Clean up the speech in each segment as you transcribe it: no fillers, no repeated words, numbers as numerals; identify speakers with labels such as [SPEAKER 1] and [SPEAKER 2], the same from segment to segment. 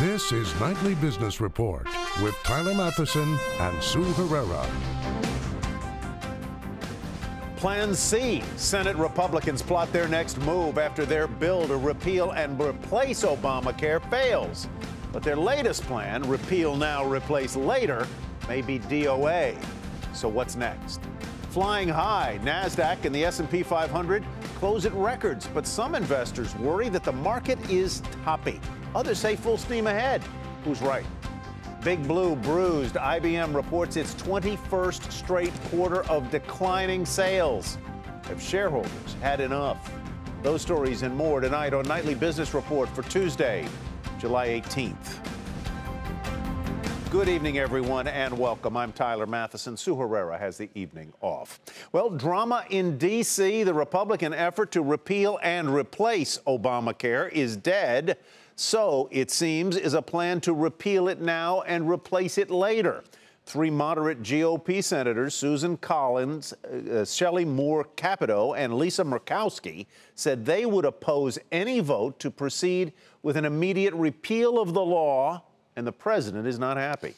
[SPEAKER 1] This is Nightly Business Report with Tyler Matheson and Sue Herrera.
[SPEAKER 2] Plan C. Senate Republicans plot their next move after their bill to repeal and replace Obamacare fails. But their latest plan, repeal now, replace later, may be DOA. So what's next? Flying high, NASDAQ and the S&P 500 close at records, but some investors worry that the market is toppy. Others say full steam ahead. Who's right? Big Blue bruised. IBM reports its 21st straight quarter of declining sales. Have shareholders had enough? Those stories and more tonight on Nightly Business Report for Tuesday, July 18th. Good evening, everyone, and welcome. I'm Tyler Matheson. Sue Herrera has the evening off. Well, drama in D.C. The Republican effort to repeal and replace Obamacare is dead. So, it seems, is a plan to repeal it now and replace it later. Three moderate GOP senators, Susan Collins, Shelley Moore Capito, and Lisa Murkowski, said they would oppose any vote to proceed with an immediate repeal of the law, and the president is not happy.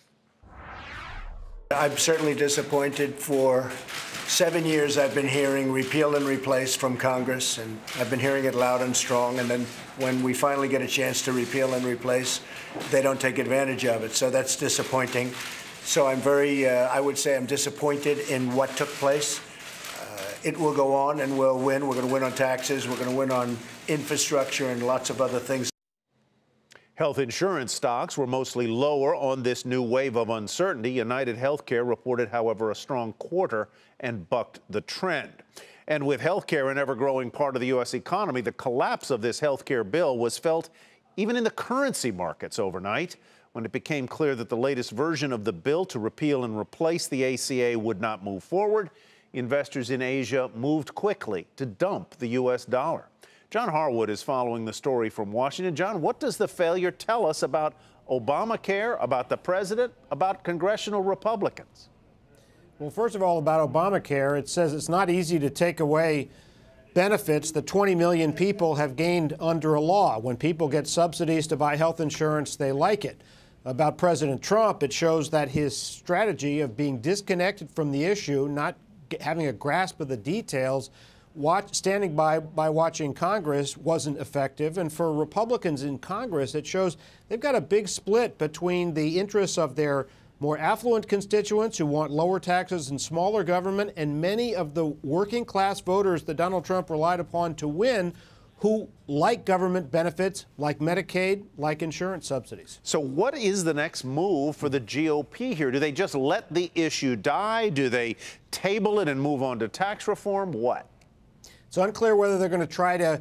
[SPEAKER 3] I'm certainly disappointed. For 7 years, I've been hearing repeal and replace from Congress, and I've been hearing it loud and strong. And then when we finally get a chance to repeal and replace, they don't take advantage of it. So that's disappointing. So I'm I would say I'm disappointed in what took place. It will go on and we'll win. We're going to win on taxes. We're going to win on infrastructure and lots of other things.
[SPEAKER 2] Health insurance stocks were mostly lower on this new wave of uncertainty. United Healthcare reported, however, a strong quarter and bucked the trend. And with healthcare an ever-growing part of the U.S. economy, the collapse of this healthcare bill was felt even in the currency markets overnight when it became clear that the latest version of the bill to repeal and replace the ACA would not move forward. Investors in Asia moved quickly to dump the U.S. dollar. John Harwood is following the story from Washington. John, what does the failure tell us about Obamacare, about the president, about congressional Republicans?
[SPEAKER 4] Well, first of all, about Obamacare, it says it's not easy to take away benefits that 20 million people have gained under a law. When people get subsidies to buy health insurance, they like it. About President Trump, it shows that his strategy of being disconnected from the issue, not having a grasp of the details, standing by watching Congress wasn't effective. And for Republicans in Congress, it shows they've got a big split between the interests of their more affluent constituents who want lower taxes and smaller government, and many of the working class voters that Donald Trump relied upon to win, who like government benefits, like Medicaid, like insurance subsidies.
[SPEAKER 2] So what is the next move for the GOP here? Do they just let the issue die? Do they table it and move on to tax reform? What?
[SPEAKER 4] It's unclear whether they're going to try to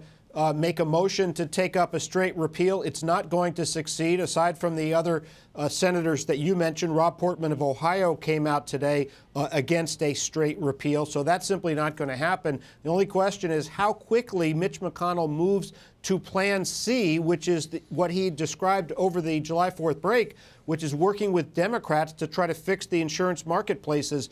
[SPEAKER 4] make a motion to take up a straight repeal. It's not going to succeed. Aside from the other senators that you mentioned, Rob Portman of Ohio came out today against a straight repeal. So that's simply not going to happen. The only question is how quickly Mitch McConnell moves to Plan C, which is what he described over the July 4th break, which is working with Democrats to try to fix the insurance marketplaces.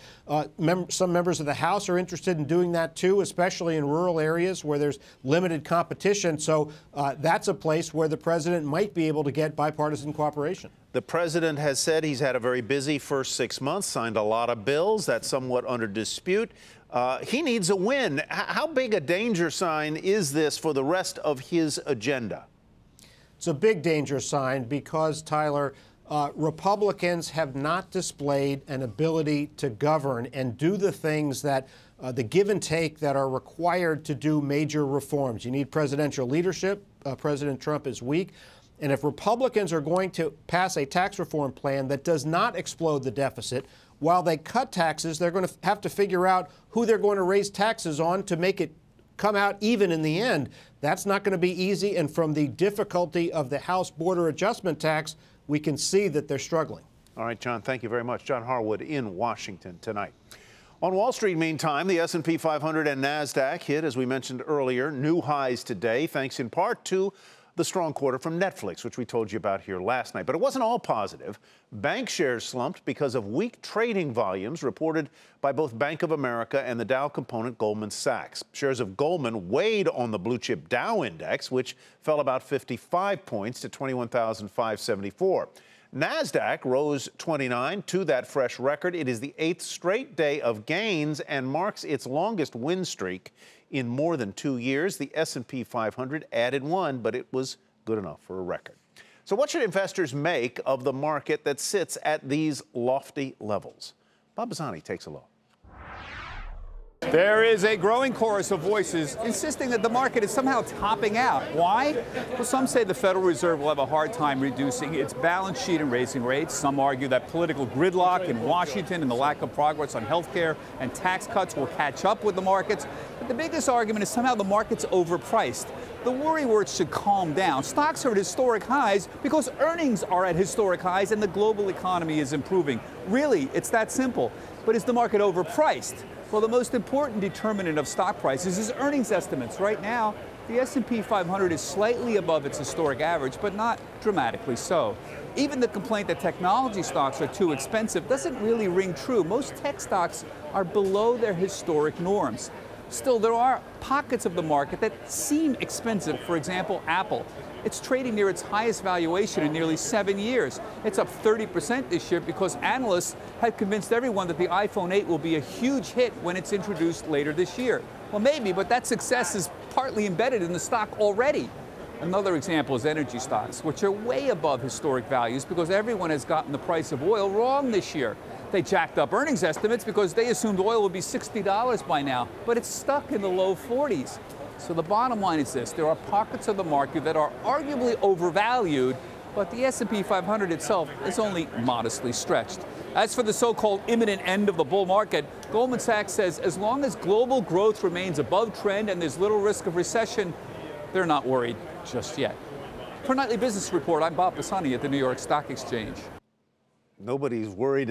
[SPEAKER 4] Some members of the House are interested in doing that, too, especially in rural areas where there's limited competition. So that's a place where the president might be able to get bipartisan cooperation.
[SPEAKER 2] The president has said he's had a very busy first 6 months, signed a lot of bills. That's somewhat under dispute. He needs a win. How big a danger sign is this for the rest of his agenda?
[SPEAKER 4] It's a big danger sign because, Tyler, Republicans have not displayed an ability to govern and do the things that the give and take that are required to do major reforms. You need presidential leadership. President Trump is weak. And if Republicans are going to pass a tax reform plan that does not explode the deficit, while they cut taxes, they're going to have to figure out who they're going to raise taxes on to make it come out even in the end. That's not going to be easy. And from the difficulty of the House border adjustment tax, we can see that they're struggling.
[SPEAKER 2] All right, John, thank you very much. John Harwood in Washington tonight. On Wall Street, meantime, the S&P 500 and NASDAQ hit, as we mentioned earlier, new highs today, thanks in part to the strong quarter from Netflix, which we told you about here last night. But it wasn't all positive. Bank shares slumped because of weak trading volumes reported by both Bank of America and the Dow component Goldman Sachs. Shares of Goldman weighed on the blue chip Dow index, which fell about 55 points to 21,574. NASDAQ rose 29 to that fresh record. It is the 8th straight day of gains and marks its longest win streak in more than 2 years. The S&P 500 added 1, but it was good enough for a record. So what should investors make of the market that sits at these lofty levels? Bob Bassani takes a look.
[SPEAKER 5] There is a growing chorus of voices insisting that the market is somehow topping out. Why? Well, some say the Federal Reserve will have a hard time reducing its balance sheet and raising rates. Some argue that political gridlock in Washington and the lack of progress on health care and tax cuts will catch up with the markets. But the biggest argument is somehow the market's overpriced. The worry words should calm down. Stocks are at historic highs because earnings are at historic highs and the global economy is improving. Really, it's that simple. But is the market overpriced? Well, the most important determinant of stock prices is earnings estimates. Right now, the S&P 500 is slightly above its historic average, but not dramatically so. Even the complaint that technology stocks are too expensive doesn't really ring true. Most tech stocks are below their historic norms. Still, there are pockets of the market that seem expensive. For example, Apple. It's trading near its highest valuation in nearly 7 years. It's up 30% this year because analysts had convinced everyone that the iPhone 8 will be a huge hit when it's introduced later this year. Well, maybe, but that success is partly embedded in the stock already. Another example is energy stocks, which are way above historic values because everyone has gotten the price of oil wrong this year. They jacked up earnings estimates because they assumed oil would be $60 by now, but it's stuck in the low 40s. So the bottom line is this: there are pockets of the market that are arguably overvalued, but the S&P 500 itself is only modestly stretched. As for the so-called imminent end of the bull market, Goldman Sachs says as long as global growth remains above trend and there's little risk of recession, they're not worried just yet. For Nightly Business Report, I'm Bob Bassani at the New York Stock Exchange.
[SPEAKER 2] Nobody's worried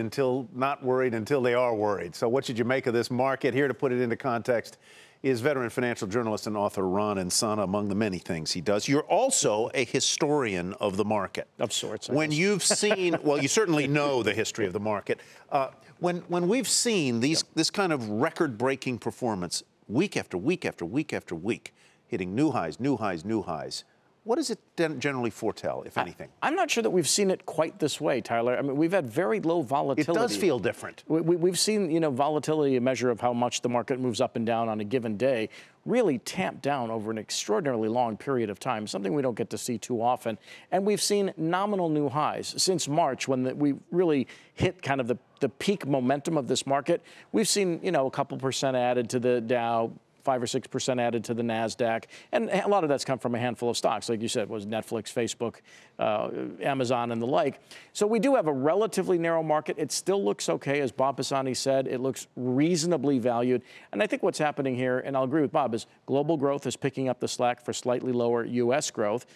[SPEAKER 2] not worried until they are worried. So what should you make of this market? Here to put it into context is veteran financial journalist and author Ron Insana, among the many things he does. You're also a historian of the market.
[SPEAKER 6] Of sorts.
[SPEAKER 2] When you've seen, well, you certainly know the history of the market. When we've seen this kind of record-breaking performance week after week after week after week, hitting new highs, new highs, new highs, what does it generally foretell, if anything?
[SPEAKER 6] I'm not sure that we've seen it quite this way, Tyler. I mean, we've had very low volatility.
[SPEAKER 2] It does feel different.
[SPEAKER 6] We've seen, volatility, a measure of how much the market moves up and down on a given day, really tamped down over an extraordinarily long period of time, something we don't get to see too often. And we've seen nominal new highs since March, when we really hit kind of the peak momentum of this market. We've seen, a couple percent added to the Dow, 5 or 6% added to the NASDAQ. And a lot of that's come from a handful of stocks, like you said, was Netflix, Facebook, Amazon, and the like. So we do have a relatively narrow market. It still looks okay, as Bob Bassani said. It looks reasonably valued. And I think what's happening here, and I'll agree with Bob, is global growth is picking up the slack for slightly lower U.S. growth.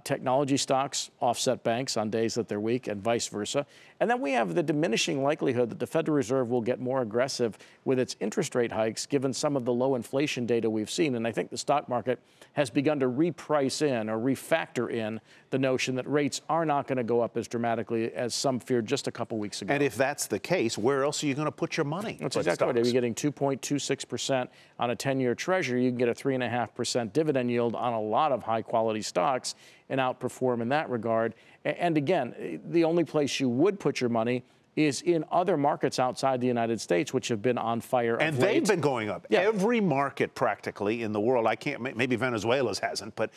[SPEAKER 6] Technology stocks offset banks on days that they're weak, and vice versa. And then we have the diminishing likelihood that the Federal Reserve will get more aggressive with its interest rate hikes, given some of the low inflation data we've seen. And I think the stock market has begun to reprice in or refactor in the notion that rates are not going to go up as dramatically as some feared just a couple weeks ago.
[SPEAKER 2] And if that's the case, where else are you going to put your money?
[SPEAKER 6] That's exactly right. If you're getting 2.26% on a 10-year Treasury, you can get a 3.5% dividend yield on a lot of high-quality stocks and outperform in that regard. And again, the only place you would put your money is in other markets outside the United States, which have been on fire of late.
[SPEAKER 2] And they've been going up.
[SPEAKER 6] Yeah.
[SPEAKER 2] Every market practically in the world, maybe Venezuela's hasn't, but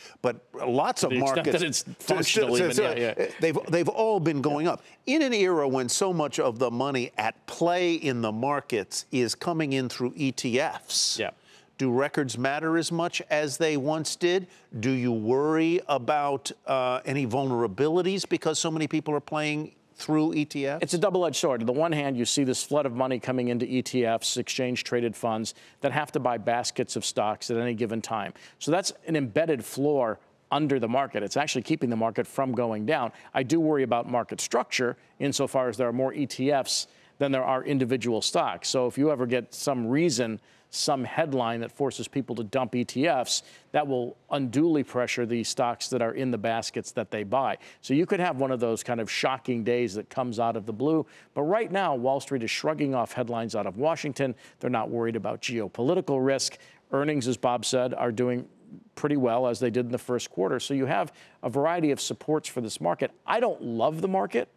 [SPEAKER 2] lots of markets.
[SPEAKER 6] That it's functional even,
[SPEAKER 2] they've all been going up. In an era when so much of the money at play in the markets is coming in through ETFs.
[SPEAKER 6] Yeah.
[SPEAKER 2] Do records matter as much as they once did? Do you worry about any vulnerabilities because so many people are playing through ETFs?
[SPEAKER 6] It's a double-edged sword. On the one hand, you see this flood of money coming into ETFs, exchange-traded funds, that have to buy baskets of stocks at any given time. So that's an embedded floor under the market. It's actually keeping the market from going down. I do worry about market structure insofar as there are more ETFs than there are individual stocks. So if you ever get some reason, some headline that forces people to dump ETFs, that will unduly pressure the stocks that are in the baskets that they buy. So you could have one of those kind of shocking days that comes out of the blue. But right now, Wall Street is shrugging off headlines out of Washington. They're not worried about geopolitical risk. Earnings, as Bob said, are doing pretty well, as they did in the first quarter. So you have a variety of supports for this market. I don't love the market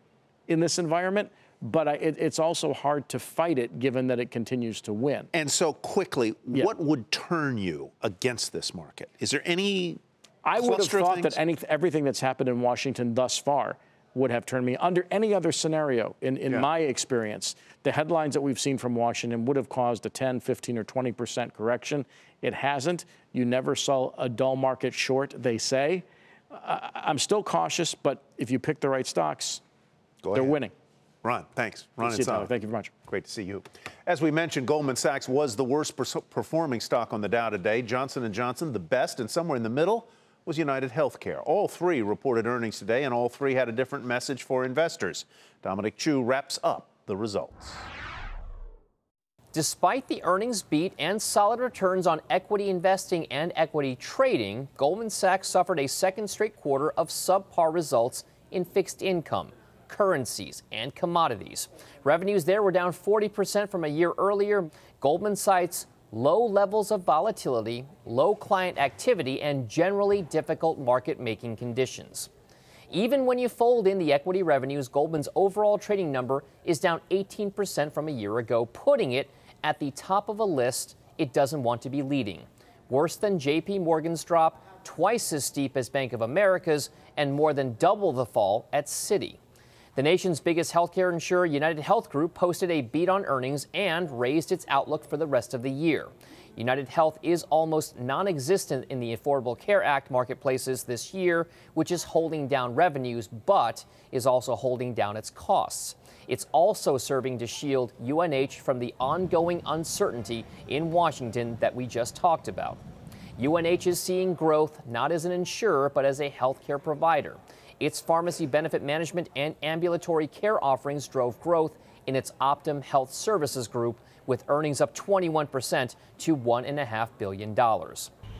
[SPEAKER 6] in this environment, but it's also hard to fight it given that it continues to win.
[SPEAKER 2] And so quickly, what would turn you against this market? Is there any
[SPEAKER 6] I would have thought that everything that's happened in Washington thus far would have turned me. Under any other scenario, in my experience, the headlines that we've seen from Washington would have caused a 10, 15, or 20% correction. It hasn't. You never saw a dull market short, they say. I'm still cautious, but if you pick the right stocks, they're winning.
[SPEAKER 2] Ron, thanks. Ron and
[SPEAKER 6] Tyler, thank you very much.
[SPEAKER 2] Great to see you. As we mentioned, Goldman Sachs was the worst performing stock on the Dow today. Johnson & Johnson, the best, and somewhere in the middle was United Healthcare. All three reported earnings today, and all three had a different message for investors. Dominic Chu wraps up the results.
[SPEAKER 7] Despite the earnings beat and solid returns on equity investing and equity trading, Goldman Sachs suffered a second straight quarter of subpar results in fixed income, currencies, and commodities. Revenues there were down 40% from a year earlier. Goldman cites low levels of volatility, low client activity, and generally difficult market-making conditions. Even when you fold in the equity revenues, Goldman's overall trading number is down 18% from a year ago, putting it at the top of a list it doesn't want to be leading. Worse than JP Morgan's drop, twice as steep as Bank of America's, and more than double the fall at Citi. The nation's biggest healthcare insurer, United Health Group, posted a beat on earnings and raised its outlook for the rest of the year. United Health is almost non-existent in the Affordable Care Act marketplaces this year, which is holding down revenues, but is also holding down its costs. It's also serving to shield UNH from the ongoing uncertainty in Washington that we just talked about. UNH is seeing growth not as an insurer, but as a healthcare provider. Its pharmacy benefit management and ambulatory care offerings drove growth in its Optum Health Services Group, with earnings up 21% to $1.5 billion.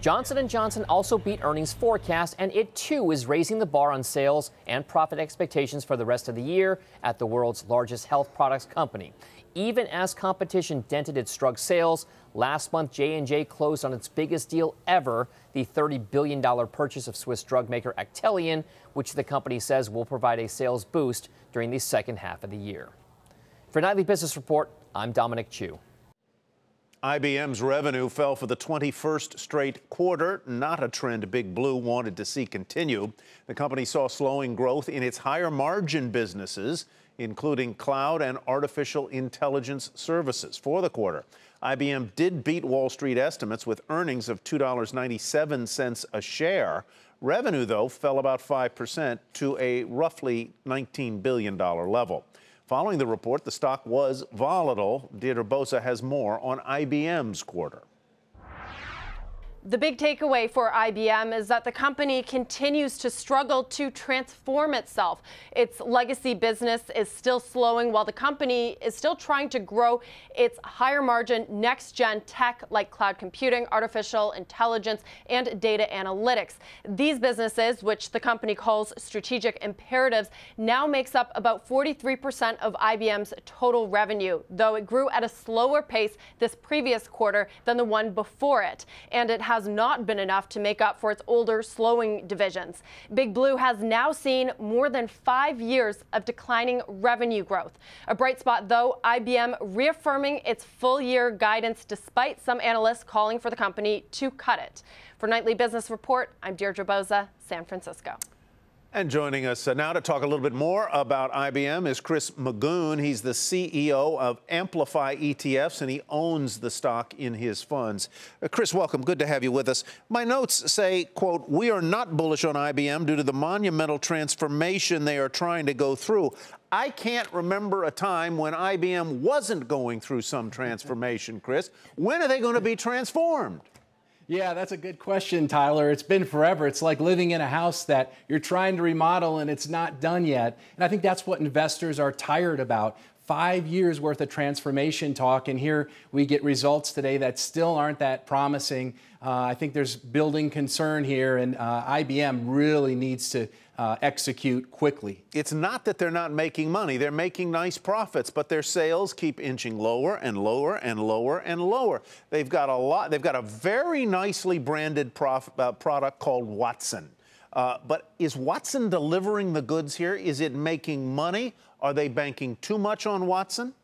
[SPEAKER 7] Johnson & Johnson also beat earnings forecast, and it too is raising the bar on sales and profit expectations for the rest of the year at the world's largest health products company. Even as competition dented its drug sales, last month J&J closed on its biggest deal ever, the $30 billion purchase of Swiss drug maker Actelion, which the company says will provide a sales boost during the second half of the year. For Nightly Business Report, I'm Dominic Chu.
[SPEAKER 2] IBM's revenue fell for the 21st straight quarter, not a trend Big Blue wanted to see continue. The company saw slowing growth in its higher margin businesses, including cloud and artificial intelligence services. For the quarter, IBM did beat Wall Street estimates with earnings of $2.97 a share. Revenue, though, fell about 5% to a roughly $19 billion level. Following the report, the stock was volatile. Deirdre Bosa has more on IBM's quarter.
[SPEAKER 8] The big takeaway for IBM is that the company continues to struggle to transform itself. Its legacy business is still slowing while the company is still trying to grow its higher margin next-gen tech like cloud computing, artificial intelligence, and data analytics. These businesses, which the company calls strategic imperatives, now makes up about 43% of IBM's total revenue, though it grew at a slower pace this previous quarter than the one before it. And it has not been enough to make up for its older, slowing divisions. Big Blue has now seen more than 5 years of declining revenue growth. A bright spot, though, IBM reaffirming its full-year guidance despite some analysts calling for the company to cut it. For Nightly Business Report, I'm Deirdre Bosa, San Francisco.
[SPEAKER 2] And joining us now to talk a little bit more about IBM is Chris Magoon. He's the CEO of Amplify ETFs, and he owns the stock in his funds. Chris, welcome. Good to have you with us. My notes say, quote, "We are not bullish on IBM due to the monumental transformation they are trying to go through." I can't remember a time when IBM wasn't going through some transformation, Chris. When are they going to be transformed?
[SPEAKER 9] Yeah, that's a good question, Tyler. It's been forever. It's like living in a house that you're trying to remodel and it's not done yet. And I think that's what investors are tired about. 5 years worth of transformation talk, and here we get results today that still aren't that promising. I think there's building concern here, and IBM really needs to execute quickly.
[SPEAKER 2] It's not that they're not making money. They're making nice profits, but their sales keep inching lower and lower and lower and lower. They've got a very nicely branded product called Watson. But is Watson delivering the goods here? Is it making money? Are they banking too much on Watson?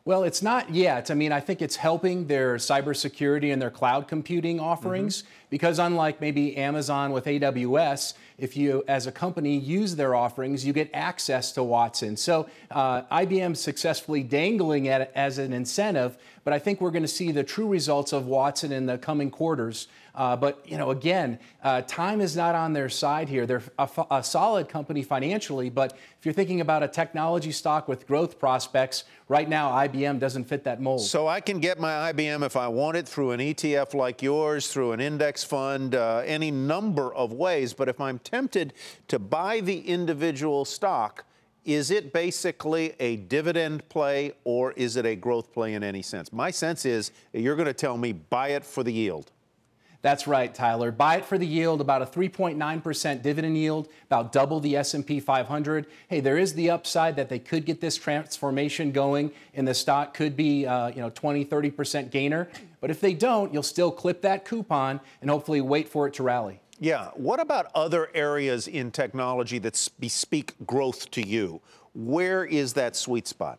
[SPEAKER 9] Well, it's not yet. I mean, I think it's helping their cybersecurity and their cloud computing offerings because unlike maybe Amazon with AWS, if you, as a company, use their offerings, you get access to Watson. So IBM's successfully dangling at it as an incentive, but I think we're going to see the true results of Watson in the coming quarters. But, you know, again, time is not on their side here. They're a solid company financially, but if you're thinking about a technology stock with growth prospects, right now IBM doesn't fit that mold.
[SPEAKER 2] So I can get my IBM if I want it through an ETF like yours, through an index fund, any number of ways. But if I'm tempted to buy the individual stock, is it basically a dividend play or is it a growth play in any sense? My sense is you're going to tell me buy it for the yield.
[SPEAKER 9] That's right, Tyler. Buy it for the yield, about a 3.9% dividend yield, about double the S&P 500. Hey, there is the upside that they could get this transformation going and the stock could be, 20, 30% gainer. But if they don't, you'll still clip that coupon and hopefully wait for it to rally.
[SPEAKER 2] Yeah. What about other areas in technology that speak growth to you? Where is that sweet spot?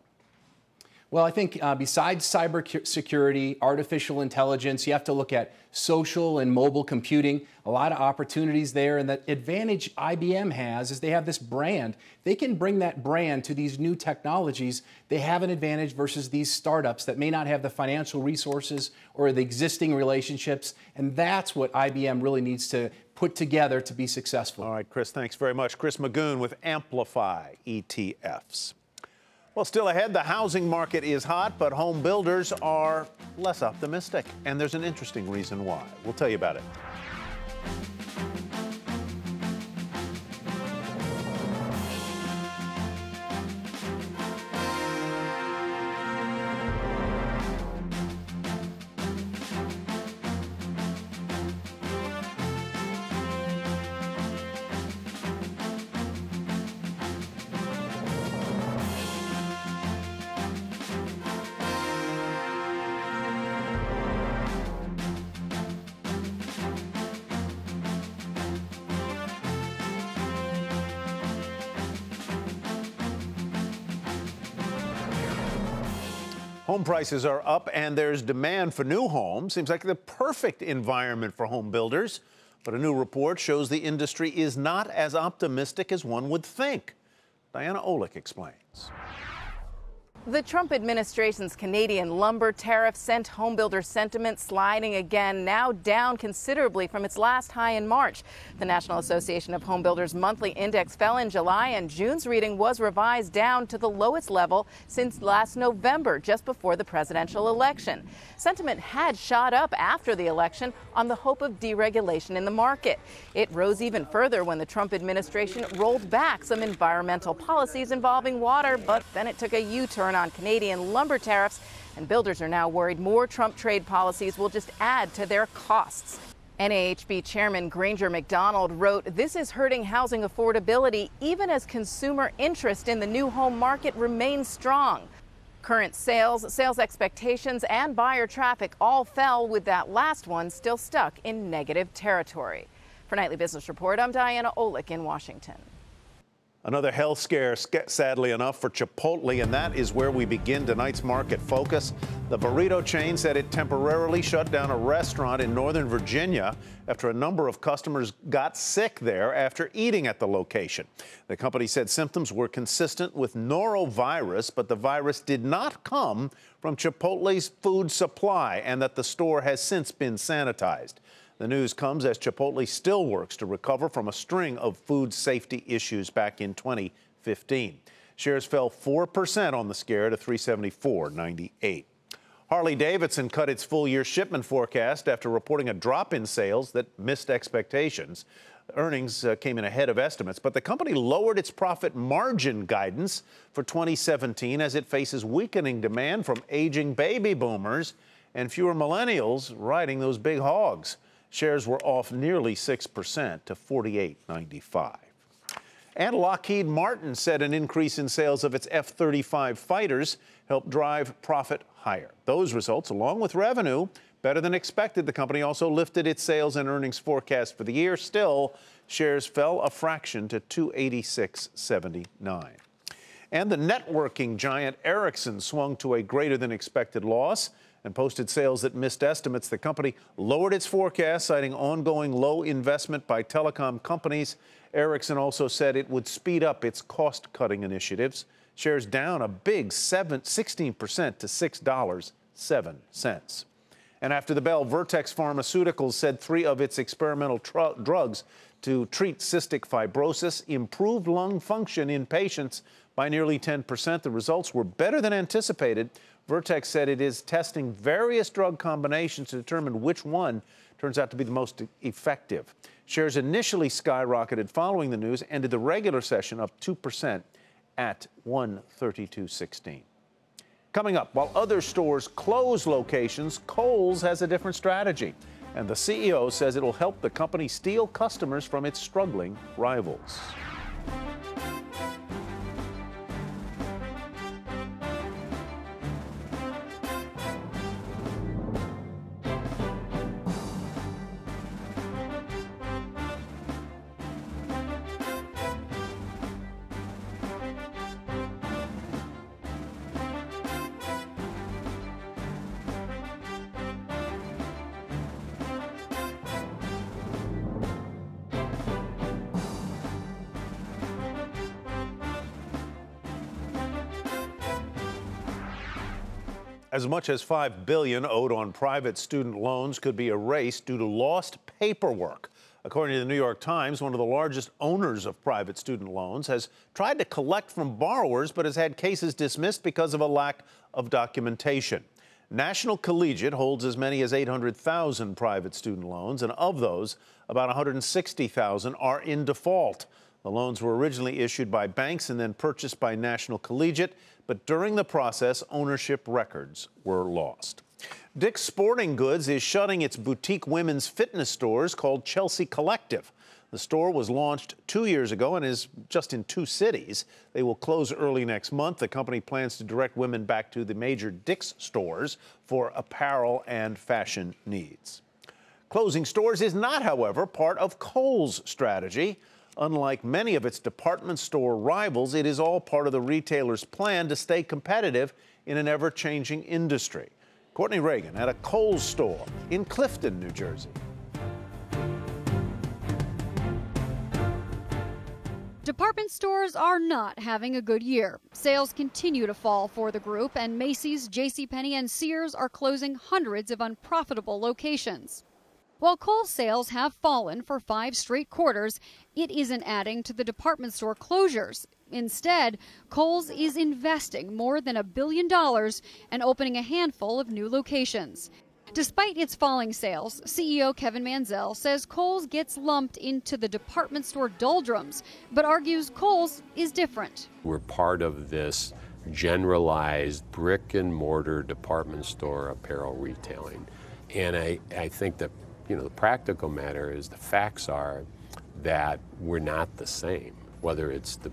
[SPEAKER 9] Well, I think besides cybersecurity, artificial intelligence, you have to look at social and mobile computing, a lot of opportunities there. And the advantage IBM has is they have this brand. They can bring that brand to these new technologies. They have an advantage versus these startups that may not have the financial resources or the existing relationships. And that's what IBM really needs to put together to be successful.
[SPEAKER 2] All right, Chris, thanks very much. Chris Magoon with Amplify ETFs. Well, still ahead, the housing market is hot, but home builders are less optimistic. And there's an interesting reason why. We'll tell you about it. Home prices are up and there's demand for new homes. Seems like the perfect environment for home builders. But a new report shows the industry is not as optimistic as one would think. Diana Olick explains.
[SPEAKER 10] The Trump administration's Canadian lumber tariff sent homebuilder sentiment sliding again, now down considerably from its last high in March. The National Association of Home Builders monthly index fell in July, and June's reading was revised down to the lowest level since last November, just before the presidential election. Sentiment had shot up after the election on the hope of deregulation in the market. It rose even further when the Trump administration rolled back some environmental policies involving water, but then it took a U-turn on Canadian lumber tariffs, and builders are now worried more Trump trade policies will just add to their costs. NAHB Chairman Granger McDonald wrote, "This is hurting housing affordability even as consumer interest in the new home market remains strong." Current sales expectations, and buyer traffic all fell, with that last one still stuck in negative territory. For Nightly Business Report, I'm Diana Olick in Washington.
[SPEAKER 2] Another health scare, sadly enough, for Chipotle, and that is where we begin tonight's market focus. The burrito chain said it temporarily shut down a restaurant in Northern Virginia after a number of customers got sick there after eating at the location. The company said symptoms were consistent with norovirus, but the virus did not come from Chipotle's food supply, and that the store has since been sanitized. The news comes as Chipotle still works to recover from a string of food safety issues back in 2015. Shares fell 4% on the scare to $374.98. Harley-Davidson cut its full-year shipment forecast after reporting a drop in sales that missed expectations. Earnings came in ahead of estimates, but the company lowered its profit margin guidance for 2017 as it faces weakening demand from aging baby boomers and fewer millennials riding those big hogs. Shares were off nearly 6% to $48.95. And Lockheed Martin said an increase in sales of its F-35 fighters helped drive profit higher. Those results, along with revenue, better than expected. The company also lifted its sales and earnings forecast for the year. Still, shares fell a fraction to $286.79. And the networking giant Ericsson swung to a greater than expected loss and posted sales that missed estimates. The company lowered its forecast, citing ongoing low investment by telecom companies. Ericsson also said it would speed up its cost-cutting initiatives. Shares down a big 16% to $6.07. And after the bell, Vertex Pharmaceuticals said 3 of its experimental drugs to treat cystic fibrosis improved lung function in patients by nearly 10%. The results were better than anticipated. Vertex said it is testing various drug combinations to determine which one turns out to be the most effective. Shares initially skyrocketed following the news, ended the regular session up 2% at $132.16. Coming up, while other stores close locations, Kohl's has a different strategy, and the CEO says it will help the company steal customers from its struggling rivals. As much as $5 billion owed on private student loans could be erased due to lost paperwork. According to the New York Times, one of the largest owners of private student loans has tried to collect from borrowers but has had cases dismissed because of a lack of documentation. National Collegiate holds as many as 800,000 private student loans, and of those, about 160,000 are in default. The loans were originally issued by banks and then purchased by National Collegiate, but during the process, ownership records were lost. Dick's Sporting Goods is shutting its boutique women's fitness stores called Chelsea Collective. The store was launched 2 years ago and is just in 2 cities. They will close early next month. The company plans to direct women back to the major Dick's stores for apparel and fashion needs. Closing stores is not, however, part of Kohl's strategy. Unlike many of its department store rivals, it is all part of the retailer's plan to stay competitive in an ever-changing industry. Courtney Reagan at a Kohl's store in Clifton, New Jersey.
[SPEAKER 11] Department stores are not having a good year. Sales continue to fall for the group, and Macy's, JCPenney, and Sears are closing hundreds of unprofitable locations. While Kohl's sales have fallen for 5 straight quarters, it isn't adding to the department store closures. Instead, Kohl's is investing more than $1 billion and opening a handful of new locations. Despite its falling sales, CEO Kevin Mansell says Kohl's gets lumped into the department store doldrums, but argues Kohl's is different.
[SPEAKER 12] We're part of this generalized brick and mortar department store apparel retailing. And I think that the practical matter is the facts are that we're not the same, whether it's the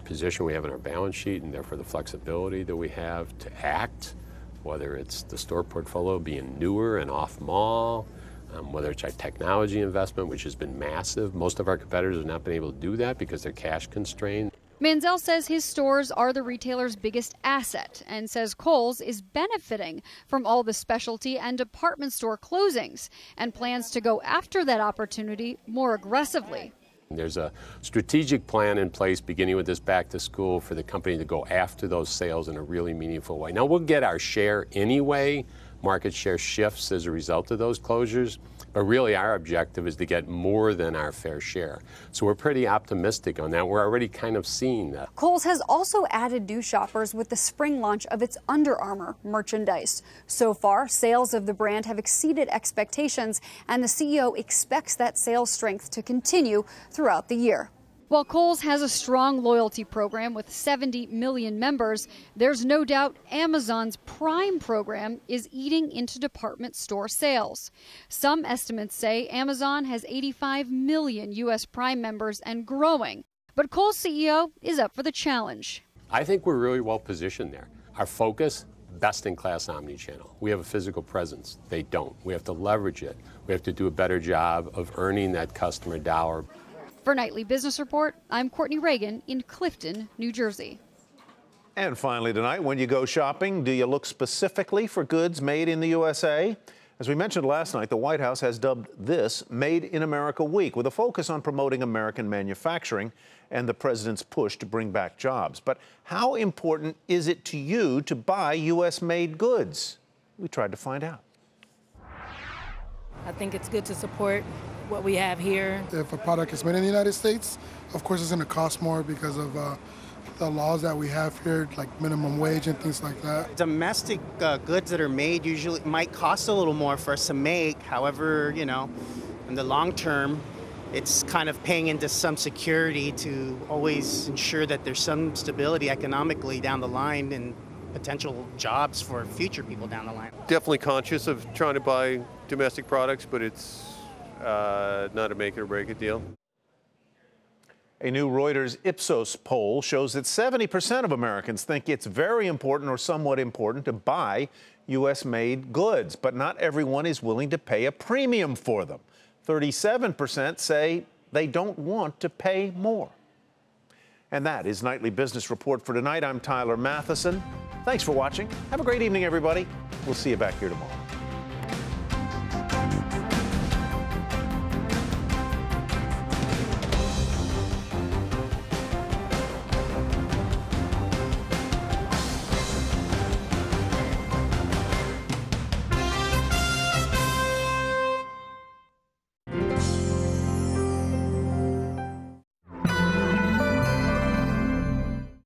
[SPEAKER 12] position we have in our balance sheet and therefore the flexibility that we have to act, whether it's the store portfolio being newer and off mall, whether it's our technology investment, which has been massive. Most of our competitors have not been able to do that because they're cash constrained.
[SPEAKER 11] Mansell says his stores are the retailer's biggest asset and says Kohl's is benefiting from all the specialty and department store closings and plans to go after that opportunity more aggressively.
[SPEAKER 12] There's a strategic plan in place beginning with this back to school for the company to go after those sales in a really meaningful way. Now, we'll get our share anyway, market share shifts as a result of those closures. But really, our objective is to get more than our fair share. So we're pretty optimistic on that. We're already kind of seeing that.
[SPEAKER 11] Kohl's has also added new shoppers with the spring launch of its Under Armour merchandise. So far, sales of the brand have exceeded expectations, and the CEO expects that sales strength to continue throughout the year. While Kohl's has a strong loyalty program with 70 million members, there's no doubt Amazon's Prime program is eating into department store sales. Some estimates say Amazon has 85 million U.S. Prime members and growing. But Kohl's CEO is up for the challenge.
[SPEAKER 12] I think we're really well positioned there. Our focus, best-in-class omnichannel. We have a physical presence. They don't. We have to leverage it. We have to do a better job of earning that customer dollar.
[SPEAKER 11] For Nightly Business Report, I'm Courtney Reagan in Clifton, New Jersey.
[SPEAKER 2] And finally tonight, when you go shopping, do you look specifically for goods made in the USA? As we mentioned last night, the White House has dubbed this Made in America Week, with a focus on promoting American manufacturing and the president's push to bring back jobs. But how important is it to you to buy U.S.-made goods? We tried to find out.
[SPEAKER 13] I think it's good to support what we have here.
[SPEAKER 14] If a product is made in the United States, of course it's going to cost more because of the laws that we have here, like minimum wage and things like that.
[SPEAKER 15] Domestic goods that are made usually might cost a little more for us to make. However, you know, in the long term, it's kind of paying into some security to always ensure that there's some stability economically down the line and potential jobs for future people down the line.
[SPEAKER 16] Definitely conscious of trying to buy domestic products, but it's not a make it or break it deal.
[SPEAKER 2] A new Reuters Ipsos poll shows that 70% of Americans think it's very important or somewhat important to buy U.S.-made goods, but not everyone is willing to pay a premium for them. 37% say they don't want to pay more. And that is Nightly Business Report for tonight. I'm Tyler Matheson. Thanks for watching. Have a great evening, everybody. We'll see you back here tomorrow.